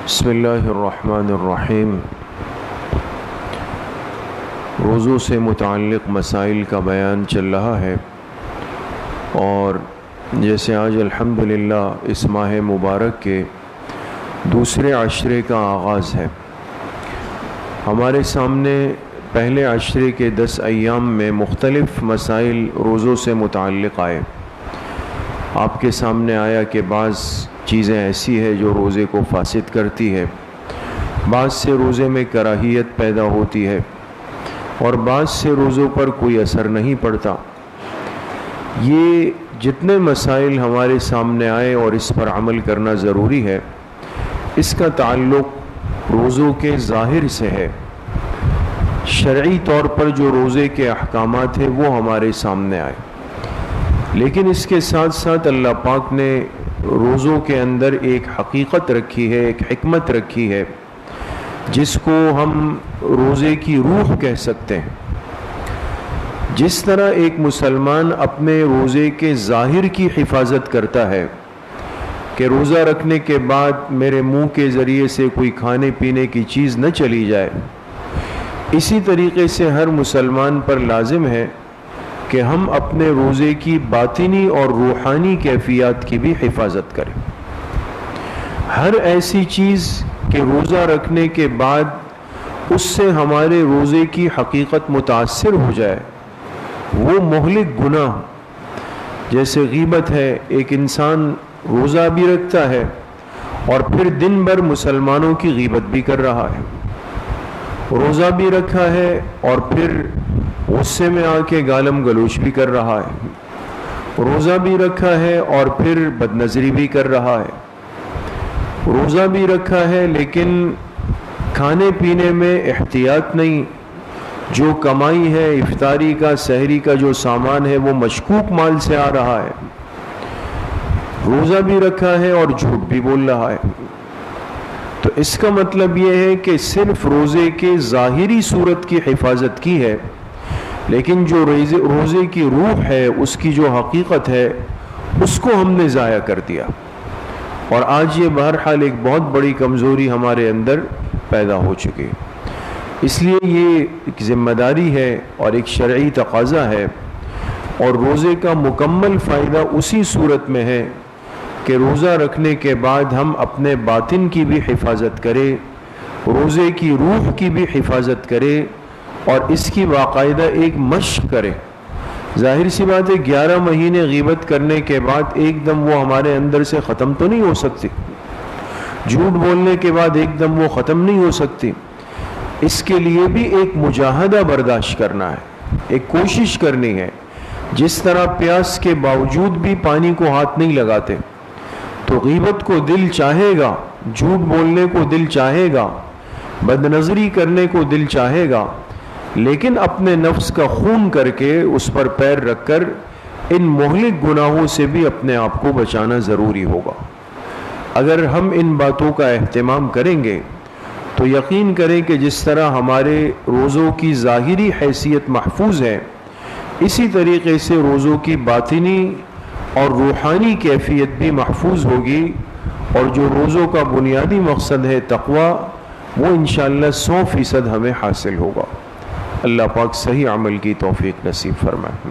بسم اللہ الرحمن الرحیم۔ روزوں سے متعلق مسائل کا بیان چل رہا ہے، اور جیسے آج الحمدللہ اس ماہ مبارک کے دوسرے عشرے کا آغاز ہے، ہمارے سامنے پہلے عشرے کے 10 ایام میں مختلف مسائل روزوں سے متعلق آئے۔ آپ کے سامنے آیا کہ بعض چیزیں ایسی ہے جو روزے کو فاسد کرتی ہے، بعض سے روزے میں کراہیت پیدا ہوتی ہے، اور بعض سے روزوں پر کوئی اثر نہیں پڑتا۔ یہ جتنے مسائل ہمارے سامنے آئے اور اس پر عمل کرنا ضروری ہے، اس کا تعلق روزوں کے ظاہر سے ہے۔ شرعی طور پر جو روزے کے احکامات ہیں وہ ہمارے سامنے آئے، لیکن اس کے ساتھ ساتھ اللہ پاک نے روزوں کے اندر ایک حقیقت رکھی ہے، ایک حکمت رکھی ہے، جس کو ہم روزے کی روح کہہ سکتے ہیں۔ جس طرح ایک مسلمان اپنے روزے کے ظاہر کی حفاظت کرتا ہے کہ روزہ رکھنے کے بعد میرے منہ کے ذریعے سے کوئی کھانے پینے کی چیز نہ چلی جائے، اسی طریقے سے ہر مسلمان پر لازم ہے کہ ہم اپنے روزے کی باطنی اور روحانی کیفیات کی بھی حفاظت کریں۔ ہر ایسی چیز کہ روزہ رکھنے کے بعد اس سے ہمارے روزے کی حقیقت متاثر ہو جائے، وہ مہلک گناہ، جیسے غیبت ہے۔ ایک انسان روزہ بھی رکھتا ہے اور پھر دن بھر مسلمانوں کی غیبت بھی کر رہا ہے، روزہ بھی رکھا ہے اور پھر غصے میں آ کے گالم گلوچ بھی کر رہا ہے، روزہ بھی رکھا ہے اور پھر بدنظری بھی کر رہا ہے، روزہ بھی رکھا ہے لیکن کھانے پینے میں احتیاط نہیں، جو کمائی ہے افطاری کا سحری کا جو سامان ہے وہ مشکوک مال سے آ رہا ہے، روزہ بھی رکھا ہے اور جھوٹ بھی بول رہا ہے۔ تو اس کا مطلب یہ ہے کہ صرف روزے کے ظاہری صورت کی حفاظت کی ہے، لیکن جو روزے کی روح ہے، اس کی جو حقیقت ہے، اس کو ہم نے ضائع کر دیا، اور آج یہ بہرحال ایک بہت بڑی کمزوری ہمارے اندر پیدا ہو چکی ہے۔ اس لیے یہ ایک ذمہ داری ہے اور ایک شرعی تقاضا ہے، اور روزے کا مکمل فائدہ اسی صورت میں ہے کہ روزہ رکھنے کے بعد ہم اپنے باطن کی بھی حفاظت کریں، روزے کی روح کی بھی حفاظت کریں، اور اس کی باقاعدہ ایک مشق کریں۔ ظاہر سی بات ہے 11 مہینے غیبت کرنے کے بعد ایک دم وہ ہمارے اندر سے ختم تو نہیں ہو سکتی، جھوٹ بولنے کے بعد ایک دم وہ ختم نہیں ہو سکتی۔ اس کے لیے بھی ایک مجاہدہ برداشت کرنا ہے، ایک کوشش کرنی ہے۔ جس طرح پیاس کے باوجود بھی پانی کو ہاتھ نہیں لگاتے، تو غیبت کو دل چاہے گا، جھوٹ بولنے کو دل چاہے گا، بدنظری کرنے کو دل چاہے گا، لیکن اپنے نفس کا خون کر کے اس پر پیر رکھ کر ان مہلک گناہوں سے بھی اپنے آپ کو بچانا ضروری ہوگا۔ اگر ہم ان باتوں کا اہتمام کریں گے تو یقین کریں کہ جس طرح ہمارے روزوں کی ظاہری حیثیت محفوظ ہے، اسی طریقے سے روزوں کی باطنی اور روحانی کیفیت بھی محفوظ ہوگی، اور جو روزوں کا بنیادی مقصد ہے تقویٰ، وہ انشاءاللہ 100% ہمیں حاصل ہوگا۔ اللہ پاک صحیح عمل کی توفیق نصیب فرمائے۔